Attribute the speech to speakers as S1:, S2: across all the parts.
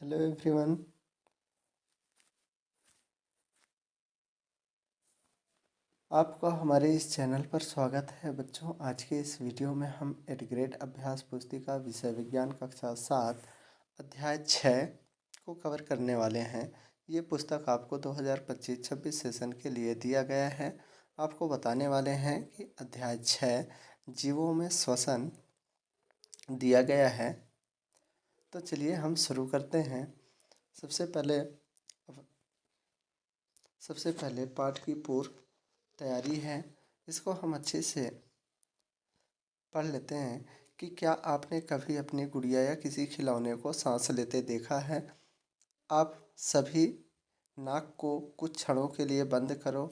S1: Hello everyone. आपका हमारे इस चैनल पर स्वागत है बच्चों। आज के इस वीडियो में हम एट ग्रेड अभ्यास पुस्तिका विषय विज्ञान कक्षा 7 अध्याय 6 को कवर करने वाले हैं। ये पुस्तक आपको 2025-26 सेशन के लिए दिया गया है। आपको बताने वाले हैं कि अध्याय 6 जीवों में श्वसन दिया गया है। तो चलिए हम शुरू करते हैं। सबसे पहले पाठ की पूर्व तैयारी है, इसको हम अच्छे से पढ़ लेते हैं कि क्या आपने कभी अपनी गुड़िया या किसी खिलौने को सांस लेते देखा है। आप सभी नाक को कुछ क्षणों के लिए बंद करो,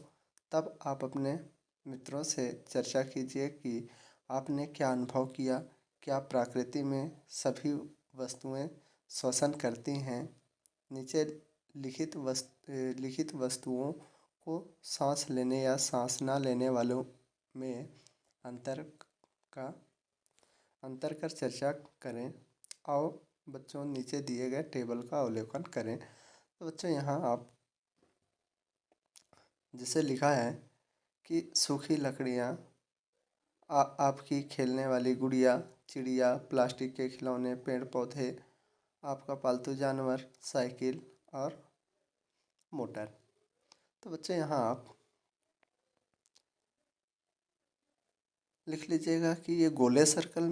S1: तब आप अपने मित्रों से चर्चा कीजिए कि आपने क्या अनुभव किया। क्या प्रकृति में सभी वस्तुएं श्वसन करती हैं। नीचे लिखित वस्तुओं को सांस लेने या सांस ना लेने वालों में अंतर का अंतर कर चर्चा करें। आओ बच्चों, नीचे दिए गए टेबल का अवलोकन करें। तो बच्चों, यहाँ आप जिसे लिखा है कि सूखी लकड़ियाँ, आपकी खेलने वाली गुड़िया, चिड़िया, प्लास्टिक के खिलौने, पेड़ पौधे, आपका पालतू जानवर, साइकिल और मोटर। तो बच्चे यहाँ आप लिख लीजिएगा कि ये गोले सर्कल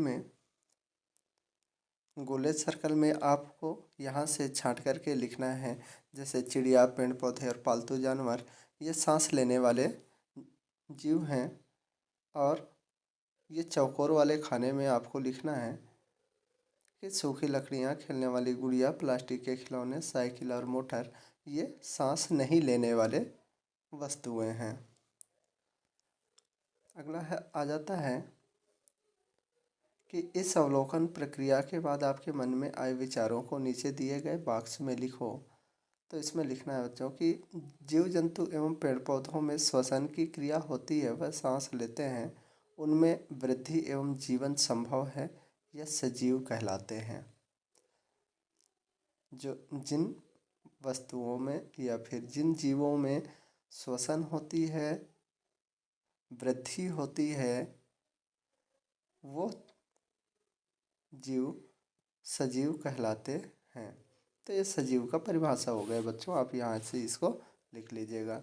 S1: में आपको यहाँ से छांट करके लिखना है। जैसे चिड़िया, पेड़ पौधे और पालतू जानवर ये सांस लेने वाले जीव हैं। और ये चौकोर वाले खाने में आपको लिखना है कि सूखी लकड़ियाँ, खेलने वाली गुड़िया, प्लास्टिक के खिलौने, साइकिल और मोटर ये सांस नहीं लेने वाले वस्तुएं हैं। अगला आ जाता है कि इस अवलोकन प्रक्रिया के बाद आपके मन में आए विचारों को नीचे दिए गए बॉक्स में लिखो। तो इसमें लिखना है बच्चों कि जीव जंतु एवं पेड़ पौधों में श्वसन की क्रिया होती है, वह सांस लेते हैं, उनमें वृद्धि एवं जीवन संभव है, यह सजीव कहलाते हैं। जो जिन वस्तुओं में या फिर जिन जीवों में श्वसन होती है, वृद्धि होती है, वो जीव सजीव कहलाते हैं। तो ये सजीव का परिभाषा हो गया बच्चों, आप यहाँ से इसको लिख लीजिएगा।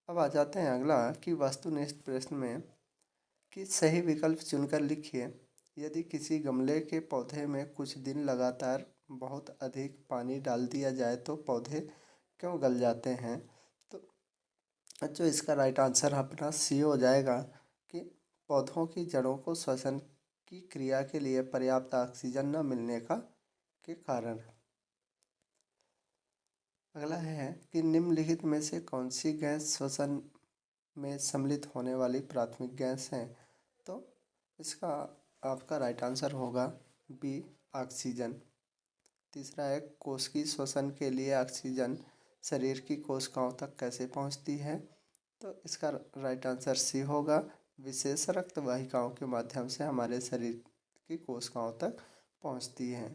S1: अब आ जाते हैं अगला कि वस्तुनिष्ठ प्रश्न में कि सही विकल्प चुनकर लिखिए। यदि किसी गमले के पौधे में कुछ दिन लगातार बहुत अधिक पानी डाल दिया जाए तो पौधे क्यों गल जाते हैं। तो बच्चों, इसका राइट आंसर अपना सी हो जाएगा कि पौधों की जड़ों को श्वसन की क्रिया के लिए पर्याप्त ऑक्सीजन न मिलने के कारण। अगला है कि निम्नलिखित में से कौन सी गैस श्वसन में सम्मिलित होने वाली प्राथमिक गैस है। तो इसका आपका राइट आंसर होगा बी, ऑक्सीजन। तीसरा है कोशिकीय श्वसन के लिए ऑक्सीजन शरीर की कोशिकाओं तक कैसे पहुंचती है। तो इसका राइट आंसर सी होगा, विशेष रक्त वाहिकाओं के माध्यम से हमारे शरीर की कोशिकाओं तक पहुंचती है।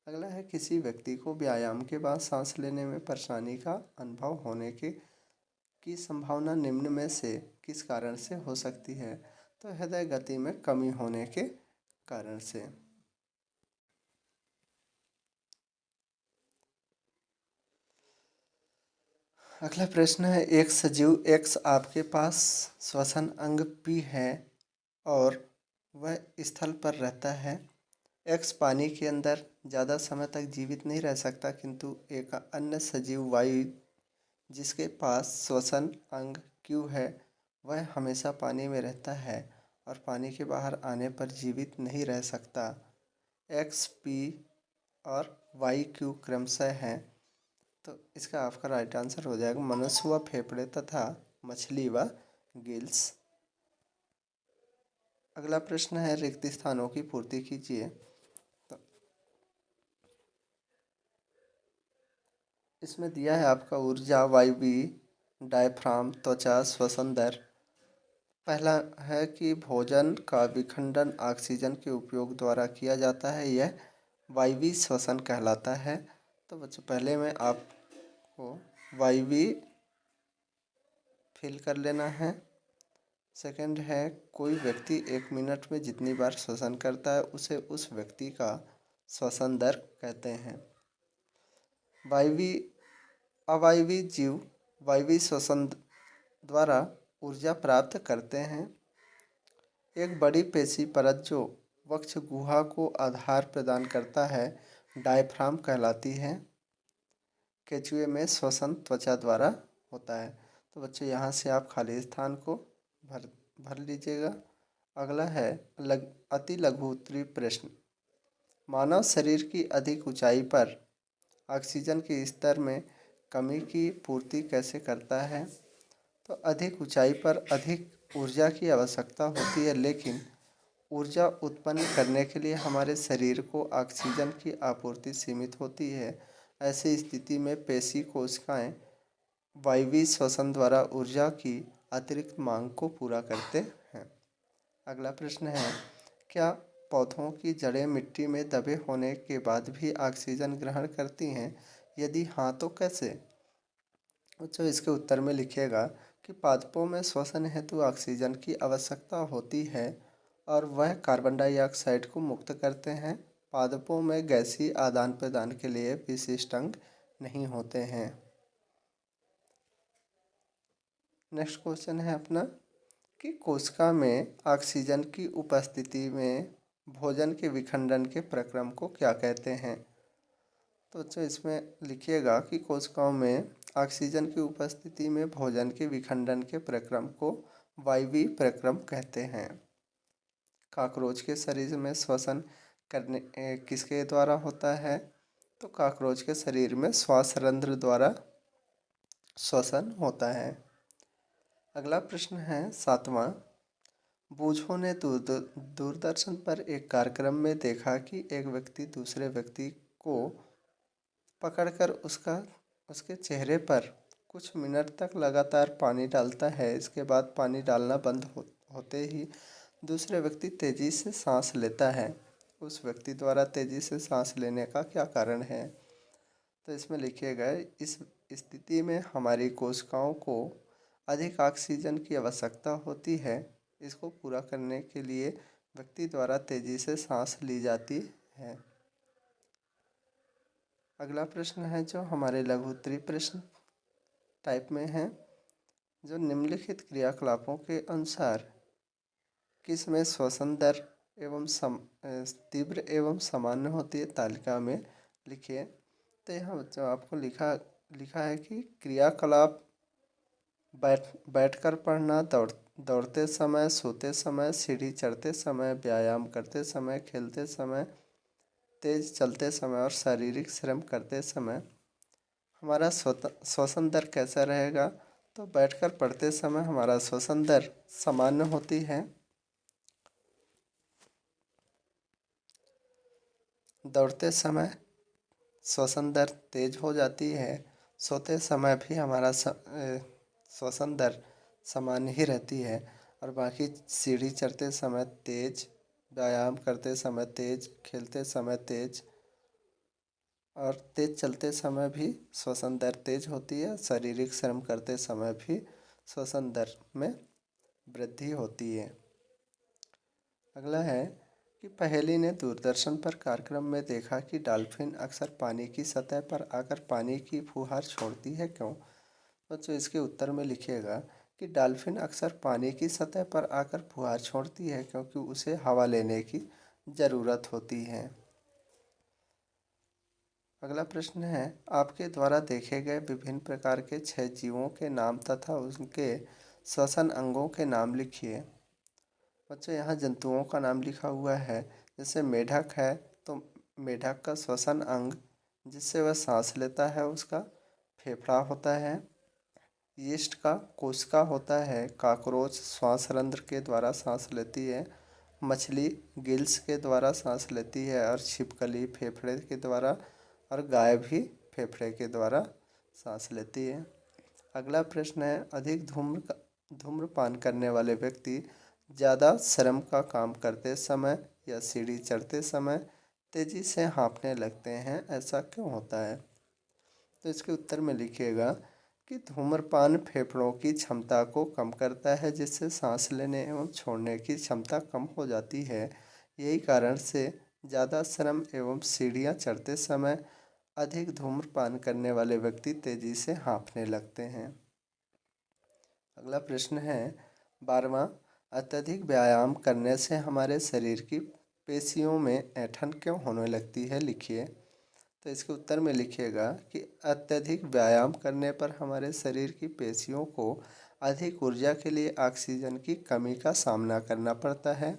S1: अगला है किसी व्यक्ति को व्यायाम के बाद सांस लेने में परेशानी का अनुभव होने की संभावना निम्न में से किस कारण से हो सकती है। तो हृदय गति में कमी होने के कारण से। अगला प्रश्न है एक सजीव एक्स आपके पास श्वसन अंग पी है और वह स्थल पर रहता है। एक्स पानी के अंदर ज़्यादा समय तक जीवित नहीं रह सकता, किंतु एक अन्य सजीव वायु जिसके पास श्वसन अंग क्यू है वह हमेशा पानी में रहता है और पानी के बाहर आने पर जीवित नहीं रह सकता। एक्स, पी और वाई क्यू क्रमशः हैं। तो इसका आपका राइट आंसर हो जाएगा मनुष्य व फेफड़े तथा मछली व गिल्स। अगला प्रश्न है रिक्त स्थानों की पूर्ति कीजिए। तो इसमें दिया है आपका ऊर्जा, वायवी, डायफ्राम, त्वचा, श्वसन दर। पहला है कि भोजन का विखंडन ऑक्सीजन के उपयोग द्वारा किया जाता है, यह वायवीय श्वसन कहलाता है। तो बच्चों पहले में आपको वायवी फिल कर लेना है। सेकंड है, कोई व्यक्ति 1 मिनट में जितनी बार श्वसन करता है उसे उस व्यक्ति का श्वसन दर कहते हैं। वायवी अवायवी जीव वायवी श्वसन द्वारा ऊर्जा प्राप्त करते हैं। एक बड़ी पेशी परत जो वक्ष गुहा को आधार प्रदान करता है डायफ्राम कहलाती है। केचुए में श्वसन त्वचा द्वारा होता है। तो बच्चों यहाँ से आप खाली स्थान को भर लीजिएगा। अगला है अति लघु उत्तरीय प्रश्न। मानव शरीर की अधिक ऊंचाई पर ऑक्सीजन के स्तर में कमी की पूर्ति कैसे करता है? तो अधिक ऊंचाई पर अधिक ऊर्जा की आवश्यकता होती है, लेकिन ऊर्जा उत्पन्न करने के लिए हमारे शरीर को ऑक्सीजन की आपूर्ति सीमित होती है। ऐसी स्थिति में पेशी कोशिकाएं वायवीय श्वसन द्वारा ऊर्जा की अतिरिक्त मांग को पूरा करते हैं। अगला प्रश्न है, क्या पौधों की जड़ें मिट्टी में दबे होने के बाद भी ऑक्सीजन ग्रहण करती हैं? यदि हाँ तो कैसे? बच्चों इसके उत्तर में लिखिएगा कि पादपों में श्वसन हेतु ऑक्सीजन की आवश्यकता होती है और वह कार्बन डाइऑक्साइड को मुक्त करते हैं। पादपों में गैसीय आदान प्रदान के लिए विशिष्ट अंग नहीं होते हैं। नेक्स्ट क्वेश्चन है अपना कि कोशिका में ऑक्सीजन की उपस्थिति में भोजन के विखंडन के प्रक्रम को क्या कहते हैं? तो बच्चों इसमें लिखिएगा कि कोशिकाओं में ऑक्सीजन की उपस्थिति में भोजन के विखंडन के प्रक्रम को वायवीय प्रक्रम कहते हैं। कॉकरोच के शरीर में श्वसन करने किसके द्वारा होता है? तो कॉकरोच के शरीर में श्वास रंध्र द्वारा श्वसन होता है। अगला प्रश्न है 7वां। बूझों ने दूरदर्शन पर एक कार्यक्रम में देखा कि एक व्यक्ति दूसरे व्यक्ति को पकड़कर उसके चेहरे पर कुछ मिनट तक लगातार पानी डालता है। इसके बाद पानी डालना बंद होते ही दूसरे व्यक्ति तेजी से सांस लेता है। उस व्यक्ति द्वारा तेजी से सांस लेने का क्या कारण है? तो इसमें लिखिएगा, इस स्थिति में हमारी कोशिकाओं को अधिक ऑक्सीजन की आवश्यकता होती है। इसको पूरा करने के लिए व्यक्ति द्वारा तेजी से सांस ली जाती है। अगला प्रश्न है जो हमारे लघु उत्तरीय प्रश्न टाइप में है, जो निम्नलिखित क्रियाकलापों के अनुसार किसमें श्वसन दर एवं तीव्र एवं सामान्य होती है? तालिका में लिखिए। तो यहाँ बच्चों आपको लिखा है कि क्रियाकलाप बैठकर पढ़ना, दौड़ते समय, सोते समय, सीढ़ी चढ़ते समय, व्यायाम करते समय, खेलते समय, तेज चलते समय और शारीरिक श्रम करते समय। हमारा श्वसन दर कैसा रहेगा? तो बैठकर पढ़ते समय हमारा श्वसन दर सामान्य होती है। दौड़ते समय श्वसन दर तेज हो जाती है। सोते समय भी हमारा श्वसन दर सामान्य ही रहती है और बाकी सीढ़ी चढ़ते समय तेज, व्यायाम करते समय तेज, खेलते समय तेज और तेज चलते समय भी श्वसन दर तेज होती है। शारीरिक श्रम करते समय भी श्वसन दर में वृद्धि होती है। अगला है कि पहेली ने दूरदर्शन पर कार्यक्रम में देखा कि डॉल्फिन अक्सर पानी की सतह पर आकर पानी की फुहार छोड़ती है, क्यों? बच्चों इसके उत्तर में लिखिएगा कि डॉल्फिन अक्सर पानी की सतह पर आकर फुहार छोड़ती है क्योंकि उसे हवा लेने की ज़रूरत होती है। अगला प्रश्न है, आपके द्वारा देखे गए विभिन्न प्रकार के 6 जीवों के नाम तथा उनके श्वसन अंगों के नाम लिखिए। बच्चों यहाँ जंतुओं का नाम लिखा हुआ है। जैसे मेढक है तो मेढक का श्वसन अंग जिससे वह सांस लेता है उसका फेफड़ा होता है। यीस्ट का कोशिका होता है। कॉकरोच श्वास रंध्र के द्वारा सांस लेती है। मछली गिल्स के द्वारा सांस लेती है और छिपकली फेफड़े के द्वारा और गाय भी फेफड़े के द्वारा सांस लेती है। अगला प्रश्न है, अधिक धूम्रपान करने वाले व्यक्ति ज़्यादा श्रम का काम करते समय या सीढ़ी चढ़ते समय तेज़ी से हाँफने लगते हैं, ऐसा क्यों होता है? तो इसके उत्तर में लिखिएगा कि धूम्रपान फेफड़ों की क्षमता को कम करता है, जिससे सांस लेने एवं छोड़ने की क्षमता कम हो जाती है। यही कारण से ज़्यादा श्रम एवं सीढ़ियाँ चढ़ते समय अधिक धूम्रपान करने वाले व्यक्ति तेजी से हाँफने लगते हैं। अगला प्रश्न है 12वां, अत्यधिक व्यायाम करने से हमारे शरीर की पेशियों में ऐंठन क्यों होने लगती है, लिखिए। तो इसके उत्तर में लिखिएगा कि अत्यधिक व्यायाम करने पर हमारे शरीर की पेशियों को अधिक ऊर्जा के लिए ऑक्सीजन की कमी का सामना करना पड़ता है,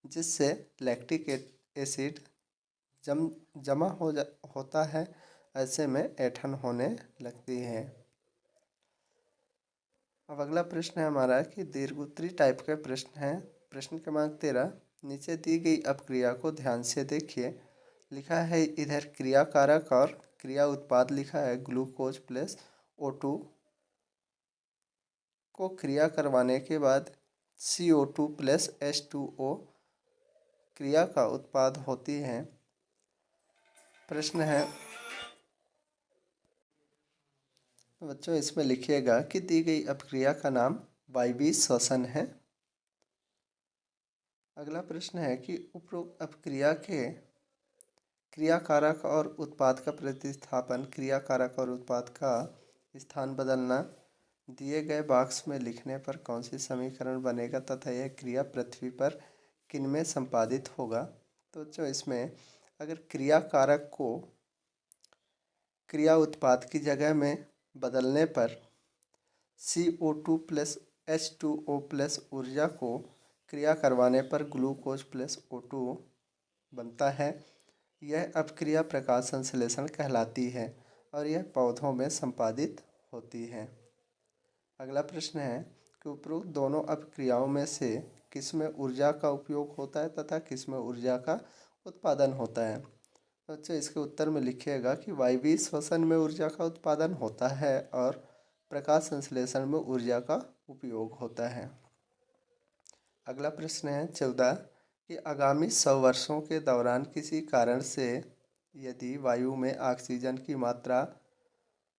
S1: जिससे लैक्टिक एसिड जमा होता है। ऐसे में ऐंठन होने लगती है। अब अगला प्रश्न है हमारा कि दीर्घोत्तरी टाइप का प्रश्न है। प्रश्न क्रमांक 13, नीचे दी गई अपक्रिया को ध्यान से देखिए। लिखा है इधर क्रिया कारक और क्रिया उत्पाद लिखा है ग्लूकोज प्लस O2 को क्रिया करवाने के बाद CO2 प्लस H2O क्रिया का उत्पाद होती है। प्रश्न है तो बच्चों इसमें लिखिएगा कि दी गई अपक्रिया का नाम वायवीय श्वसन है। अगला प्रश्न है कि उपरोक्त अपक्रिया के क्रिया कारक और उत्पाद का प्रतिस्थापन, क्रिया कारक और उत्पाद का स्थान बदलना दिए गए बॉक्स में लिखने पर कौन सी समीकरण बनेगा तथा यह क्रिया पृथ्वी पर किनमें संपादित होगा। तो जो इसमें अगर क्रिया कारक को क्रिया उत्पाद की जगह में बदलने पर CO2 प्लस H2O प्लस ऊर्जा को क्रिया करवाने पर ग्लूकोज प्लस O2 बनता है। यह अपक्रिया प्रकाश संश्लेषण कहलाती है और यह पौधों में संपादित होती है। अगला प्रश्न है कि उपरोक्त दोनों अपक्रियाओं में से किसमें ऊर्जा का उपयोग होता है तथा किसमें ऊर्जा का उत्पादन होता है। तो अच्छा इसके उत्तर में लिखिएगा कि वायवीय श्वसन में ऊर्जा का उत्पादन होता है और प्रकाश संश्लेषण में ऊर्जा का उपयोग होता है। अगला प्रश्न है 14 कि आगामी 100 वर्षों के दौरान किसी कारण से यदि वायु में ऑक्सीजन की मात्रा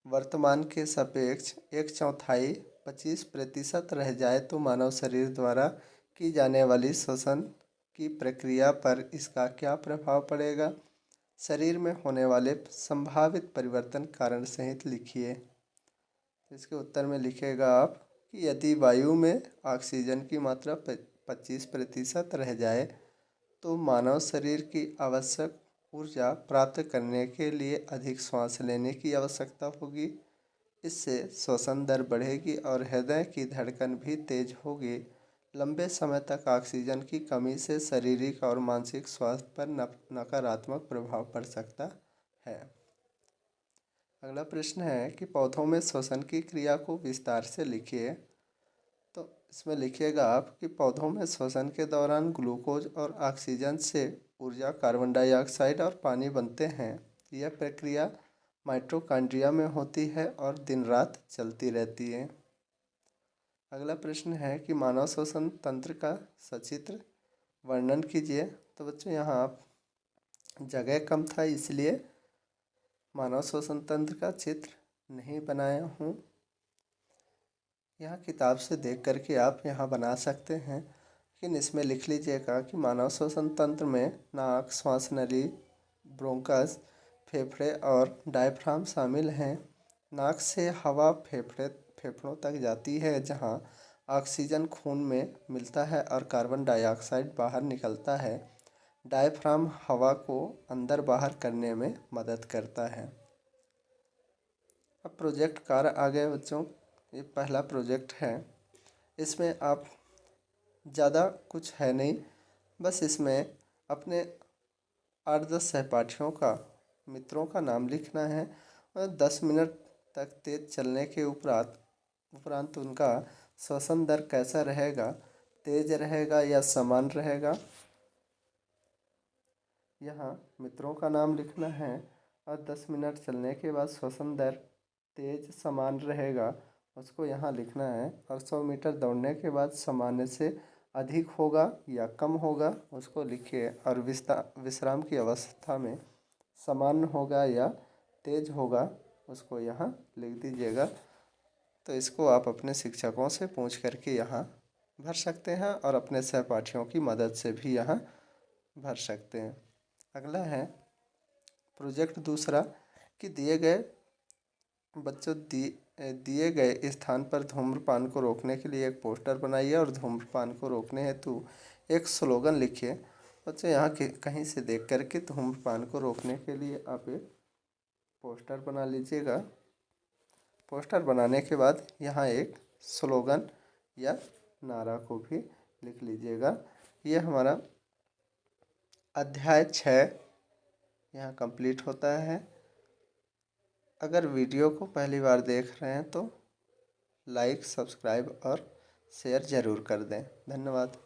S1: वर्तमान के सापेक्ष 1/4 25% रह जाए तो मानव शरीर द्वारा की जाने वाली श्वसन की प्रक्रिया पर इसका क्या प्रभाव पड़ेगा। शरीर में होने वाले संभावित परिवर्तन कारण सहित लिखिए। इसके उत्तर में लिखेगा आप कि यदि वायु में ऑक्सीजन की मात्रा 25% रह जाए तो मानव शरीर की आवश्यक ऊर्जा प्राप्त करने के लिए अधिक श्वास लेने की आवश्यकता होगी। इससे श्वसन दर बढ़ेगी और हृदय की धड़कन भी तेज होगी। लंबे समय तक ऑक्सीजन की कमी से शारीरिक और मानसिक स्वास्थ्य पर नकारात्मक प्रभाव पड़ सकता है। अगला प्रश्न है कि पौधों में श्वसन की क्रिया को विस्तार से लिखिए। तो इसमें लिखिएगा आप कि पौधों में श्वसन के दौरान ग्लूकोज और ऑक्सीजन से ऊर्जा कार्बन डाइऑक्साइड और पानी बनते हैं। यह प्रक्रिया माइटोकॉन्ड्रिया में होती है और दिन रात चलती रहती है। अगला प्रश्न है कि मानव श्वसन तंत्र का सचित्र वर्णन कीजिए। तो बच्चों यहाँ आप जगह कम था इसलिए मानव श्वसन तंत्र का चित्र नहीं बनाया हूँ। यहाँ किताब से देख करके आप यहाँ बना सकते हैं, लेकिन इसमें लिख लीजिएगा कि मानव श्वसन तंत्र में नाक, श्वास नली, ब्रोंकस, फेफड़े और डायफ्राम शामिल हैं। नाक से हवा फेफड़ों तक जाती है, जहाँ ऑक्सीजन खून में मिलता है और कार्बन डाइऑक्साइड बाहर निकलता है। डायफ्राम हवा को अंदर बाहर करने में मदद करता है। अब प्रोजेक्ट कार्य आ गए बच्चों। ये पहला प्रोजेक्ट है। इसमें आप ज़्यादा कुछ है नहीं, बस इसमें अपने 8-10 सहपाठियों का, मित्रों का नाम लिखना है और 10 मिनट तक तेज चलने के उपरांत उनका श्वसन दर कैसा रहेगा, तेज रहेगा या समान रहेगा। यहाँ मित्रों का नाम लिखना है और 10 मिनट चलने के बाद श्वसन दर तेज समान रहेगा, उसको यहाँ लिखना है। और 100 मीटर दौड़ने के बाद सामान्य से अधिक होगा या कम होगा, उसको लिखिए। और विश्राम की अवस्था में सामान्य होगा या तेज होगा, उसको यहाँ लिख दीजिएगा। तो इसको आप अपने शिक्षकों से पूछ करके यहाँ भर सकते हैं और अपने सहपाठियों की मदद से भी यहाँ भर सकते हैं। अगला है प्रोजेक्ट दूसरा कि दिए गए स्थान पर धूम्रपान को रोकने के लिए एक पोस्टर बनाइए और धूम्रपान को रोकने हेतु एक स्लोगन लिखिए। बच्चों यहाँ कहीं से देख करके धूम्रपान को रोकने के लिए आप एक पोस्टर बना लीजिएगा। पोस्टर बनाने के बाद यहाँ एक स्लोगन या नारा को भी लिख लीजिएगा। ये हमारा अध्याय 6 यहाँ कंप्लीट होता है। अगर वीडियो को पहली बार देख रहे हैं तो लाइक, सब्सक्राइब और शेयर ज़रूर कर दें। धन्यवाद।